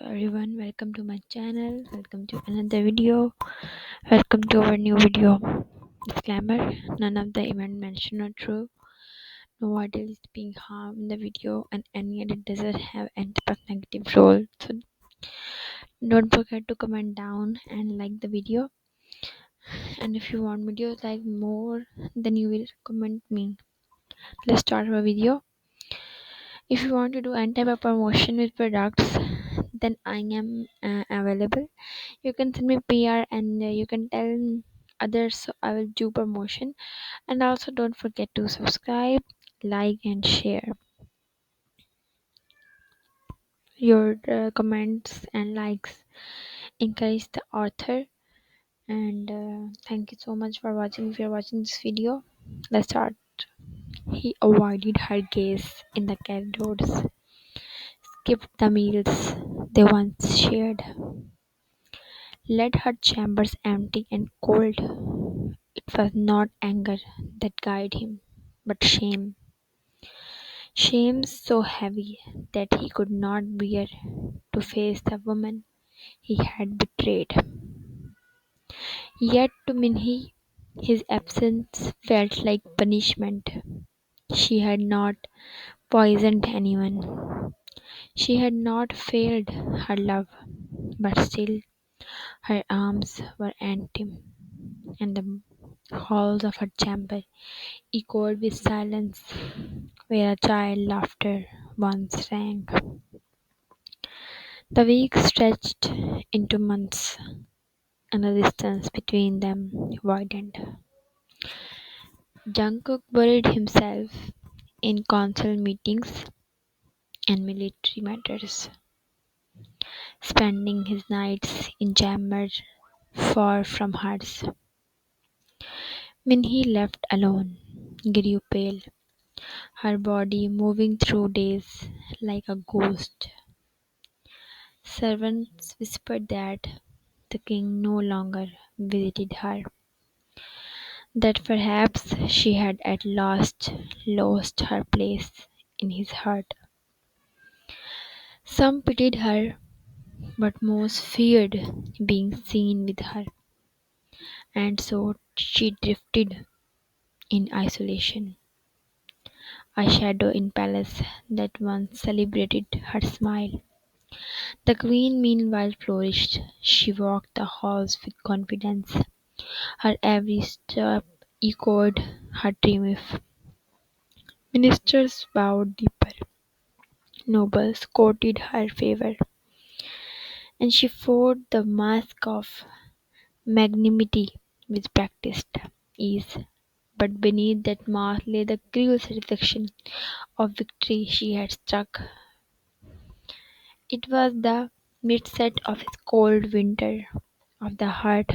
Everyone, welcome to my channel. Welcome to another video. Welcome to our new video. Disclaimer: none of the event mentioned are true. No idol is being harmed in the video, and any edit doesn't have any negative role. So don't forget to comment down and like the video. And if you want videos like more, then you will comment me. Let's start our video. If you want to do any type of promotion with products, then I am available. You can send me PR and you can tell others so I will do promotion. And also don't forget to subscribe, like and share. Your comments and likes encourage the author. And thank you so much for watching. If you're watching this video, let's start. He avoided her gaze in the corridors, skipped the meals they once shared, let her chambers empty and cold. It was not anger that guided him, but shame. Shame so heavy that he could not bear to face the woman he had betrayed. Yet to Minhee, his absence felt like punishment. She had not poisoned anyone. She had not failed her love, but still her arms were empty, and the halls of her chamber echoed with silence where a child laughter once rang. The weeks stretched into months, and the distance between them widened. Jungkook buried himself in council meetings and military matters, spending his nights in chambers far from hers. Minhee left alone, grew pale, her body moving through days like a ghost. Servants whispered that the king no longer visited her, that perhaps she had at last lost her place in his heart. Some pitied her, but most feared being seen with her, and so she drifted in isolation, a shadow in palace that once celebrated her smile. The queen meanwhile flourished. She walked the halls with confidence. Her every step echoed her triumph. Ministers bowed deeper, nobles courted her favor, and she fought the mask of magnanimity with practiced ease. But beneath that mask lay the cruel satisfaction of victory she had struck. It was the midset of his cold winter of the heart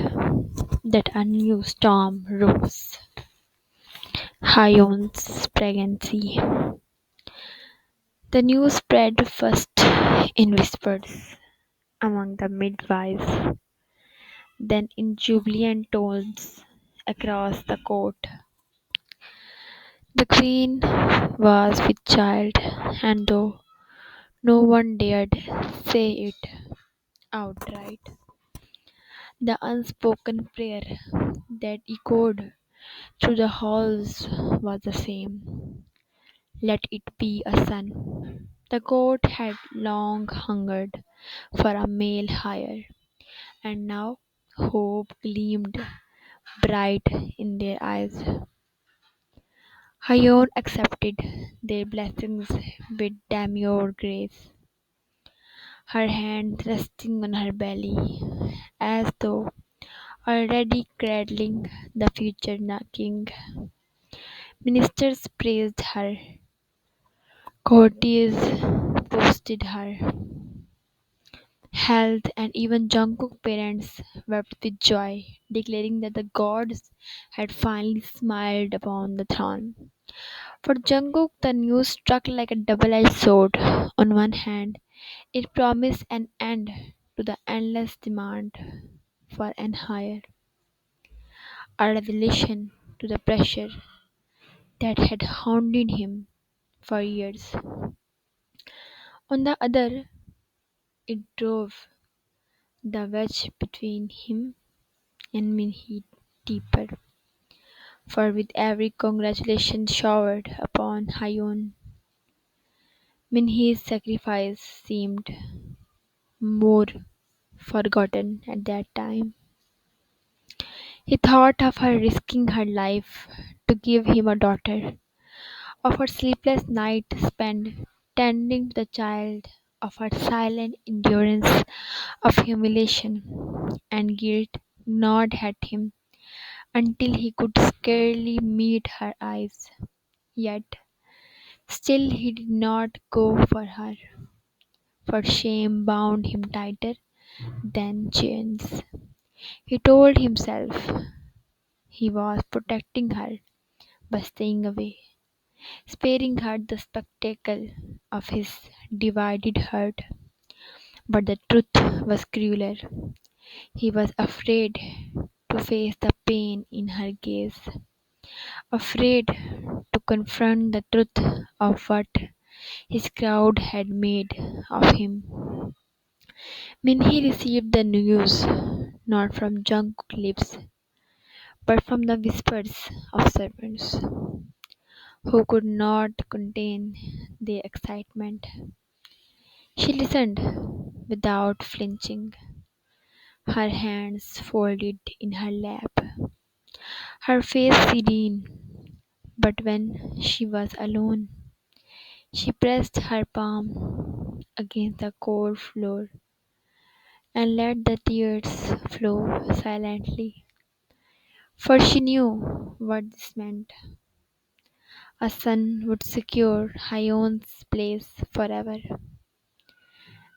that a new storm rose. Hyun's pregnancy. The news spread first in whispers among the midwives, then in jubilant tones across the court. The queen was with child, and though no one dared say it outright, the unspoken prayer that echoed through the halls was the same. Let it be a son. The court had long hungered for a male heir, and now hope gleamed bright in their eyes. Hyun accepted their blessings with demure grace, her hand resting on her belly, as though already cradling the future king. Ministers praised her, courtiers boasted her health, and even Jungkook's parents wept with joy, declaring that the gods had finally smiled upon the throne. For Jungkook, the news struck like a double-edged sword. On one hand, it promised an end to the endless demand for an heir, a revelation to the pressure that had haunted him for years. On the other, It drove the wedge between him and Minhee deeper, for with every congratulation showered upon Hyun, Minhee's sacrifice seemed more forgotten at that time. He thought of her risking her life to give him a daughter, of her sleepless nights spent tending to the child, of her silent endurance of humiliation and guilt gnawed at him until he could scarcely meet her eyes. Yet still he did not go for her, for shame bound him tighter than chains. He told himself he was protecting her by staying away, sparing her the spectacle of his divided heart. But the truth was crueler. He was afraid to face the pain in her gaze, afraid to confront the truth of what his crowd had made of him. Minhee received the news not from Jungkook's lips, but from the whispers of servants who could not contain their excitement. She listened without flinching, her hands folded in her lap, her face serene. But when she was alone, she pressed her palm against the cold floor and let the tears flow silently. For she knew what this meant. A son would secure Hyun's place forever,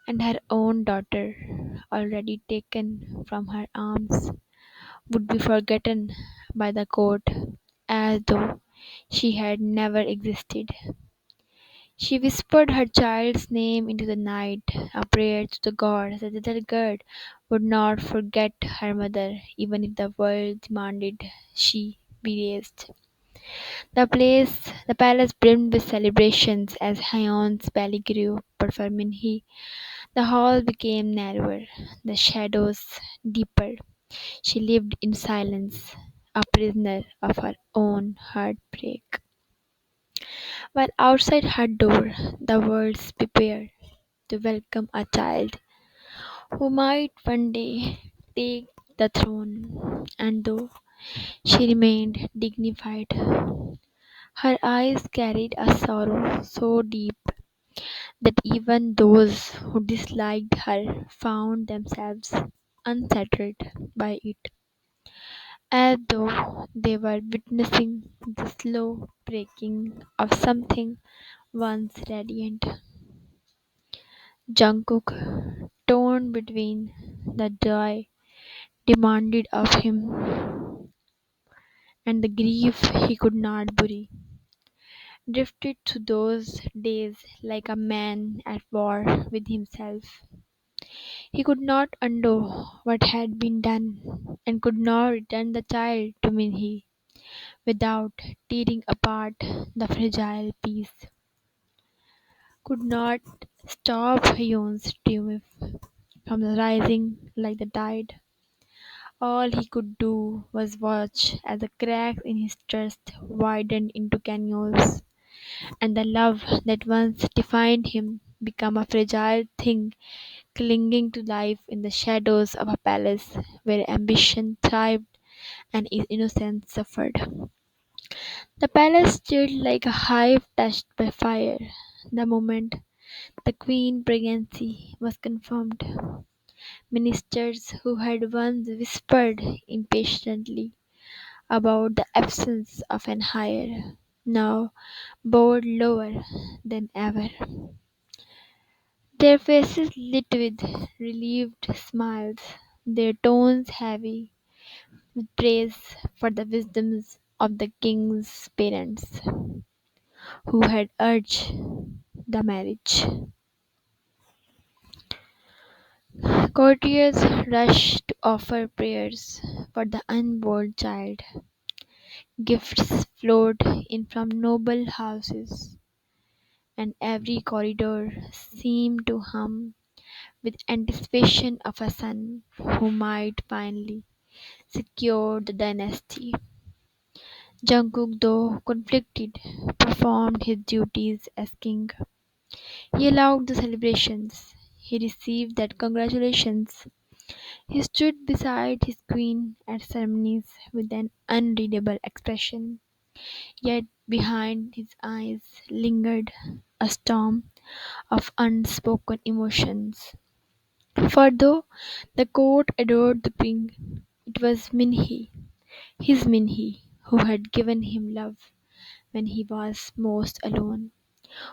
and her own daughter, already taken from her arms, would be forgotten by the court as though she had never existed. She whispered her child's name into the night, a prayer to the gods that the girl would not forget her mother, even if the world demanded she be raised. The palace brimmed with celebrations as Hyun's belly grew, but for Minhee, the hall became narrower, the shadows deeper. She lived in silence, a prisoner of her own heartbreak. While outside her door, the world prepared to welcome a child who might one day take the throne. And though she remained dignified, her eyes carried a sorrow so deep that even those who disliked her found themselves unsettled by it, as though they were witnessing the slow breaking of something once radiant. Jungkook, torn between the joy demanded of him and the grief he could not bury, drifted through those days like a man at war with himself. He could not undo what had been done, and could not return the child to Minhee without tearing apart the fragile peace, could not stop Hyun's triumph from rising like the tide. All he could do was watch as the cracks in his chest widened into canals, and the love that once defined him became a fragile thing clinging to life in the shadows of a palace where ambition thrived and innocence suffered. The palace stood like a hive touched by fire. The moment the queen pregnancy was confirmed, ministers who had once whispered impatiently about the absence of an heir now bowed lower than ever, their faces lit with relieved smiles, their tones heavy with praise for the wisdoms of the king's parents who had urged the marriage. Courtiers rushed to offer prayers for the unborn child. Gifts flowed in from noble houses, and every corridor seemed to hum with anticipation of a son who might finally secure the dynasty. Jungkook, though conflicted, performed his duties as king. He allowed the celebrations. He received that congratulations. He stood beside his queen at ceremonies with an unreadable expression, yet behind his eyes lingered a storm of unspoken emotions. For though the court adored the king, it was Minhee, his Minhee, who had given him love when he was most alone,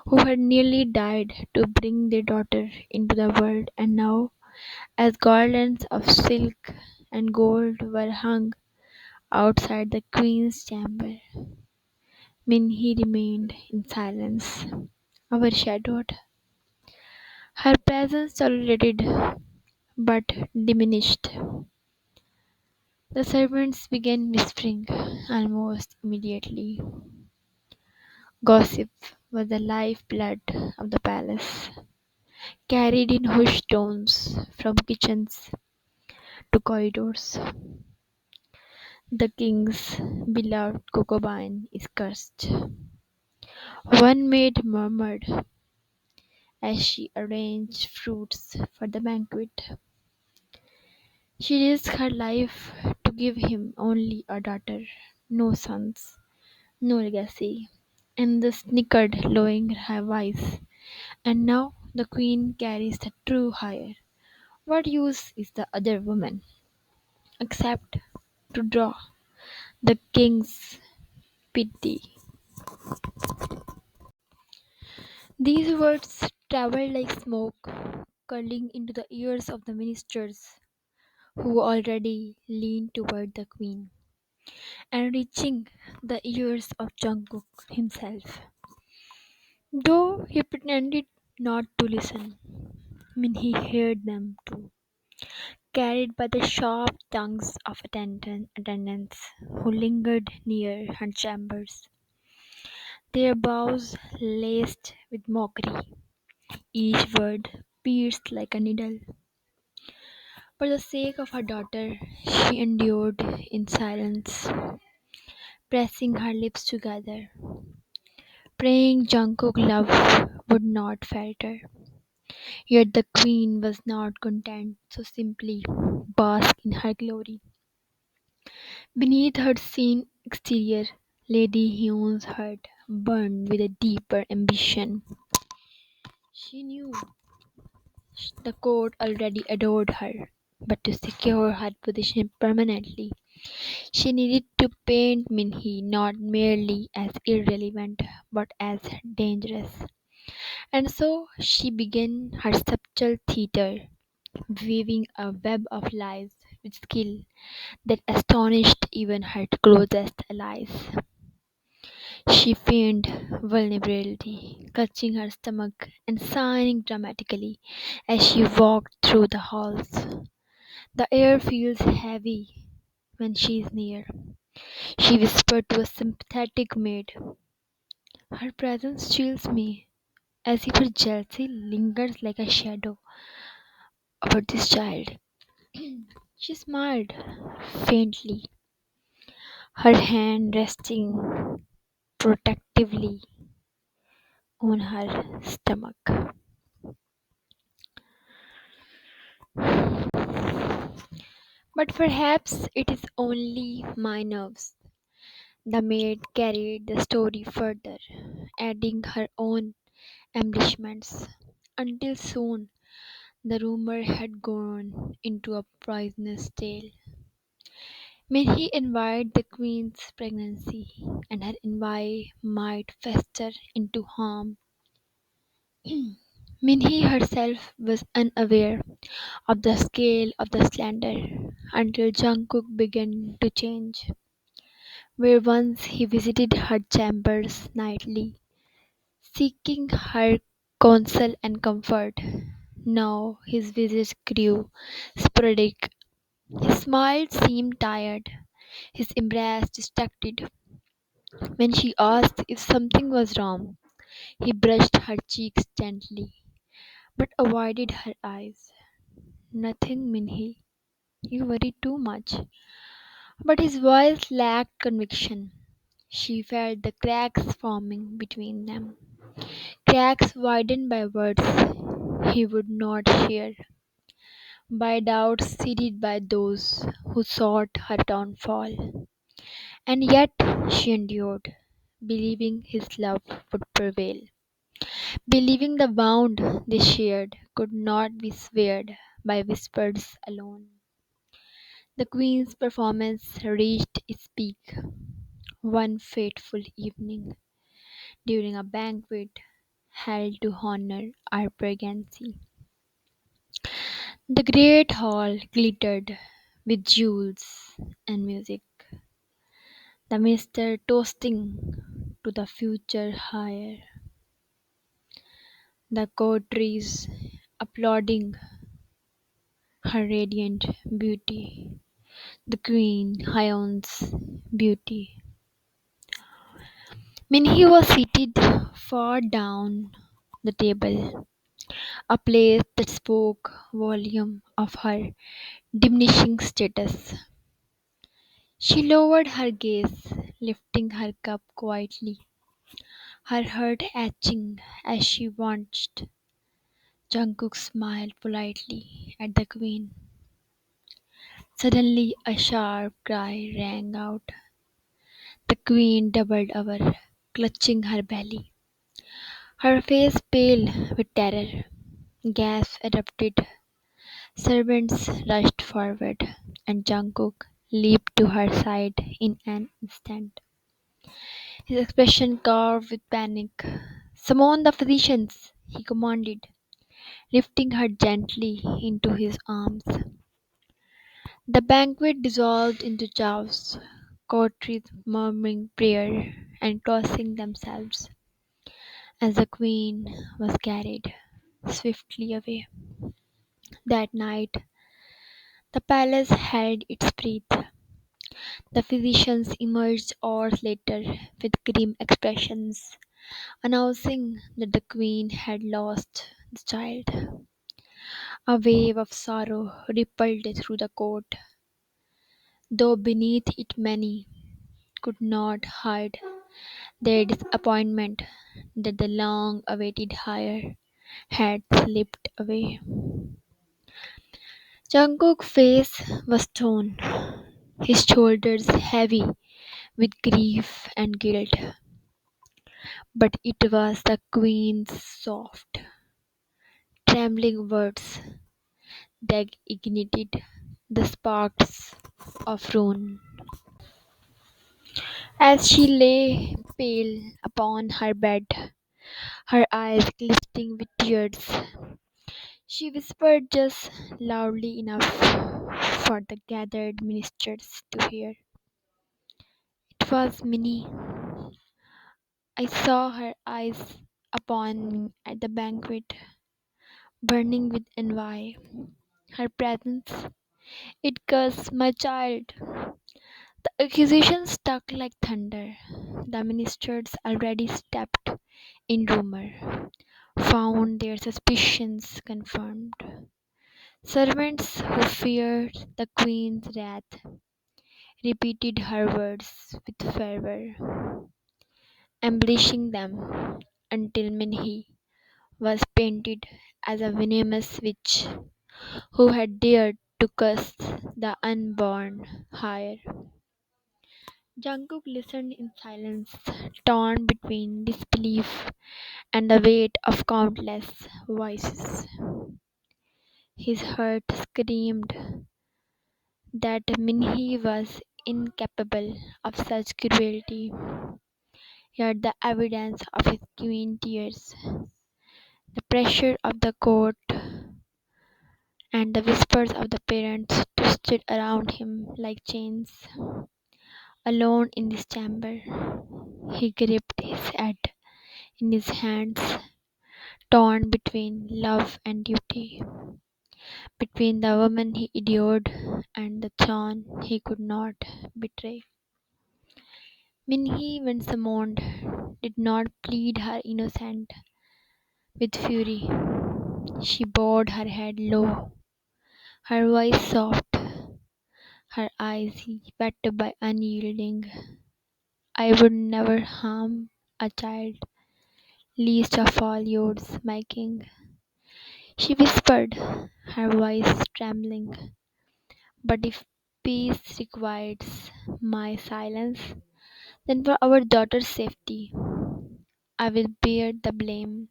who had nearly died to bring their daughter into the world, and now, as garlands of silk and gold were hung outside the queen's chamber, Minhee remained in silence, overshadowed. Her presence tolerated but diminished. The servants began whispering almost immediately. Gossip was the lifeblood of the palace, carried in hushed tones from kitchens to corridors. The king's beloved concubine is cursed. One maid murmured as she arranged fruits for the banquet. She risked her life to give him only a daughter, no sons, no legacy. And the snickered, lowering her voice. And now the queen carries the true hire. What use is the other woman, except to draw the king's pity? These words travelled like smoke, curling into the ears of the ministers, who already leaned toward the queen, and reaching the ears of Jungkook himself. Though he pretended not to listen, I mean he heard them too, carried by the sharp tongues of attendants who lingered near her chambers, their bows laced with mockery, each word pierced like a needle. For the sake of her daughter, she endured in silence, pressing her lips together, praying Jungkook's love would not falter. Yet the queen was not content to simply bask in her glory. Beneath her serene exterior, Lady Hyun's heart burned with a deeper ambition. She knew the court already adored her, but to secure her position permanently, she needed to paint Minhee not merely as irrelevant but as dangerous. And so she began her subtle theatre, weaving a web of lies with skill that astonished even her closest allies. She feigned vulnerability, clutching her stomach and sighing dramatically as she walked through the halls. The air feels heavy when she is near, she whispered to a sympathetic maid. Her presence chills me, as if her jealousy lingers like a shadow over this child. She smiled faintly, her hand resting protectively on her stomach. But perhaps it is only my nerves. The maid carried the story further, adding her own embellishments, until soon the rumor had grown into a poisonous tale. When he envied the queen's pregnancy, and her envy might fester into harm. Minhee herself was unaware of the scale of the slander until Jungkook began to change. Where once he visited her chambers nightly, seeking her counsel and comfort, now his visits grew sporadic. His smile seemed tired, his embrace distracted. When she asked if something was wrong, he brushed her cheeks gently, but avoided her eyes. Nothing, Minhi. You worry too much. But his voice lacked conviction. She felt the cracks forming between them. Cracks widened by words he would not share, by doubts seeded by those who sought her downfall. And yet she endured, believing his love would prevail, believing the bond they shared could not be swayed by whispers alone. The Queen's performance reached its peak one fateful evening during a banquet held to honor our pregnancy. The great hall glittered with jewels and music, the minister toasting to the future heir, the courtiers applauding her radiant beauty, the Queen Hyeon's beauty. Minhee was seated far down the table, a place that spoke volume of her diminishing status. She lowered her gaze, lifting her cup quietly, her heart aching as she watched Jungkook smile politely at the queen. Suddenly a sharp cry rang out. The queen doubled over, clutching her belly, her face pale with terror. Gasps erupted, servants rushed forward, and Jungkook leaped to her side in an instant, his expression carved with panic. "Summon the physicians," he commanded, lifting her gently into his arms. The banquet dissolved into chaos, courtiers murmuring prayer and crossing themselves as the queen was carried swiftly away. That night, the palace held its breath. The physicians emerged hours later with grim expressions, announcing that the queen had lost the child. A wave of sorrow rippled through the court, though beneath it many could not hide their disappointment that the long awaited heir had slipped away. Jungkook's face was torn, his shoulders heavy with grief and guilt, but it was the queen's soft, trembling words that ignited the sparks of ruin. As she lay pale upon her bed, her eyes glistening with tears, she whispered just loudly enough for the gathered ministers to hear. It was Minnie. I saw her eyes upon me at the banquet, burning with envy. Her presence, it cursed my child. The accusation stuck like thunder. The ministers already stepped in rumor, found their suspicions confirmed. Servants who feared the queen's wrath repeated her words with fervor, embellishing them until Minhee was painted as a venomous witch who had dared to curse the unborn heir. Jungkook listened in silence, torn between disbelief and the weight of countless voices. His heart screamed that Minhee was incapable of such cruelty, yet the evidence of his queen tears, the pressure of the court, and the whispers of the parents twisted around him like chains. Alone in this chamber, he gripped his head in his hands, torn between love and duty, between the woman he adored and the throne he could not betray. Minhee, when summoned, did not plead her innocence with fury. She bowed her head low, her voice soft, her eyes wet by unyielding. I would never harm a child, least of all yours, my king. She whispered, her voice trembling. But if peace requires my silence, then for our daughter's safety, I will bear the blame.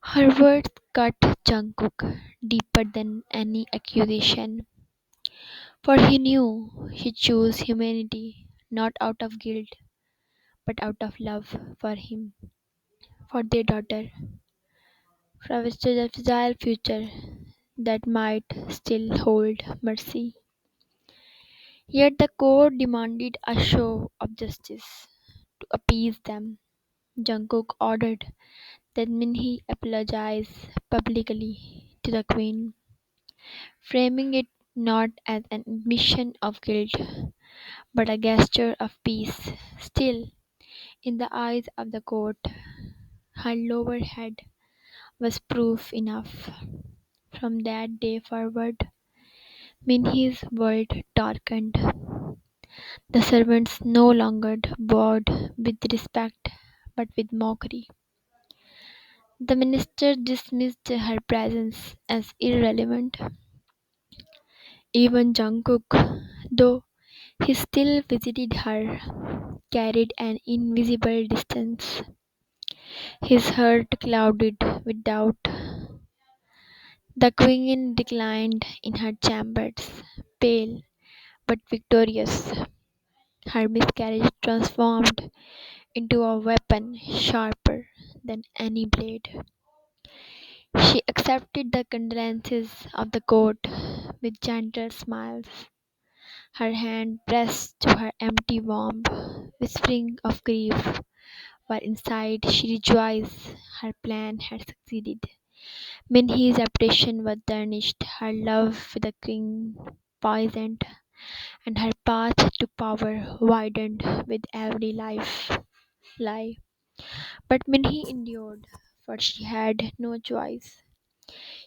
Her words cut Jungkook deeper than any accusation, for he knew he chose humanity not out of guilt, but out of love for him, for their daughter, for a fragile future that might still hold mercy. Yet the court demanded a show of justice. To appease them, Jungkook ordered that Minhee apologize publicly to the queen, framing it not as an admission of guilt, but a gesture of peace. Still, in the eyes of the court, her lower head was proof enough. From that day forward, Minhee's world darkened. The servants no longer bowed with respect but with mockery. The minister dismissed her presence as irrelevant. Even Jungkook, though he still visited her, carried an invisible distance. His heart clouded with doubt. The queen declined in her chambers, pale but victorious, her miscarriage transformed into a weapon sharper than any blade. She accepted the condolences of the court with gentle smiles, her hand pressed to her empty womb, whispering of grief, while inside she rejoiced her plan had succeeded. Minhee's reputation was tarnished, her love for the king poisoned, and her path to power widened with every lie. But Minhee endured, for she had no choice.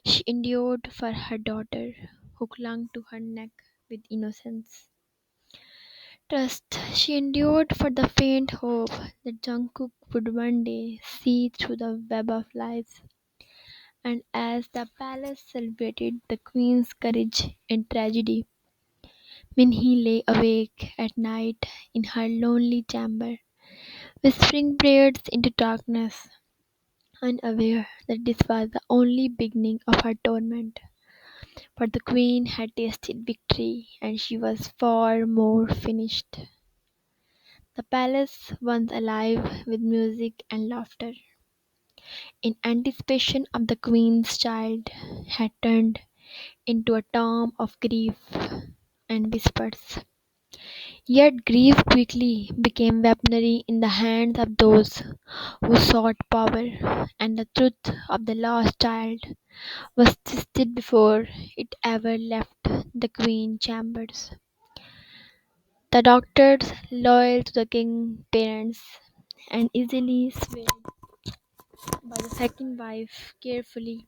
She endured for her daughter, who clung to her neck with innocence. Trust. She endured for the faint hope that Jungkook would one day see through the web of lies. And as the palace celebrated the queen's courage in tragedy, Minhee lay awake at night in her lonely chamber, whispering prayers into darkness, unaware that this was the only beginning of her torment. For the queen had tasted victory, and she was far more finished. The palace, once alive with music and laughter, in anticipation of the queen's child, had turned into a tomb of grief and whispers. Yet grief quickly became weaponry in the hands of those who sought power, and the truth of the lost child was twisted before it ever left the queen chambers. The doctors, loyal to the king's parents and easily swayed by the second wife, carefully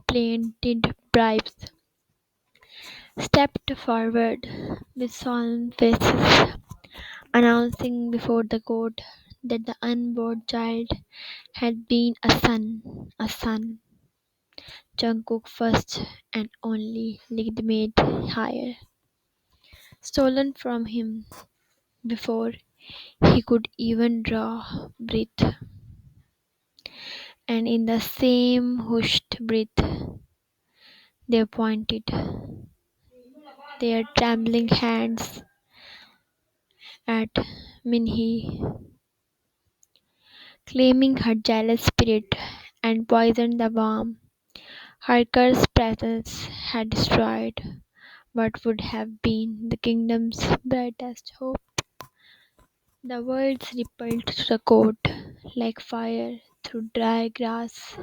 planted bribes, stepped forward with solemn faces, announcing before the court that the unborn child had been a son, Jungkook first and only legitimate heir, stolen from him before he could even draw breath. And in the same hushed breath, they pointed their trembling hands at Minhee, claiming her jealous spirit and poisoned the womb. Her cursed presence had destroyed what would have been the kingdom's brightest hope. The words rippled through the court like fire through dry grass,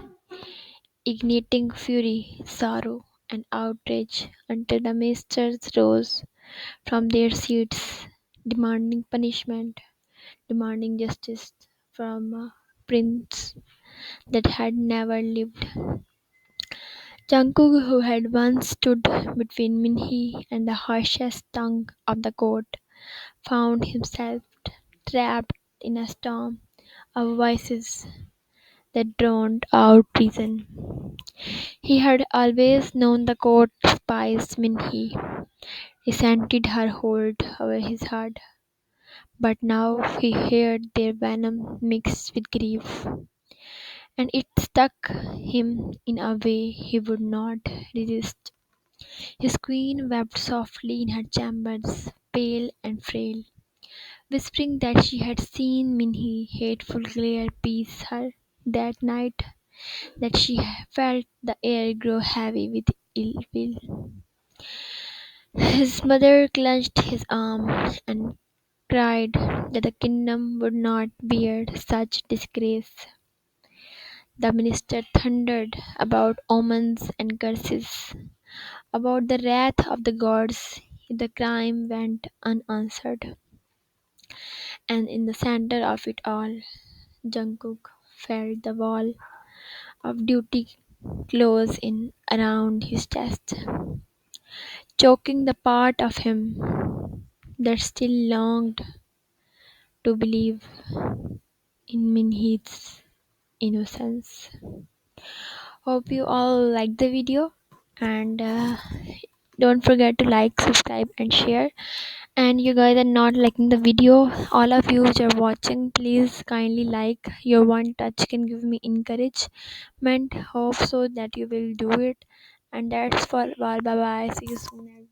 igniting fury, sorrow, and outrage until the ministers rose from their seats, demanding punishment, demanding justice from a prince that had never lived. Jungkook, who had once stood between Minhee and the harshest tongue of the court, found himself trapped in a storm of voices that drowned out reason. He had always known the court despised Minhee, resented her hold over his heart, but now he heard their venom mixed with grief, and it struck him in a way he would not resist. His queen wept softly in her chambers, pale and frail, whispering that she had seen Minhee hateful glare pierce her that night, that she felt the air grow heavy with ill will. His mother clenched his arm and cried that the kingdom would not bear such disgrace. The minister thundered about omens and curses, about the wrath of the gods if the crime went unanswered. And in the center of it all, Jungkook felt the wall of duty close in around his chest, choking the part of him that still longed to believe in Minheet's innocence. Hope you all liked the video, and don't forget to like, subscribe, and share. And you guys are not liking the video, all of you which are watching, please kindly like. Your one touch can give me encouragement. Hope so that you will do it. And that's for all. Bye bye. See you soon.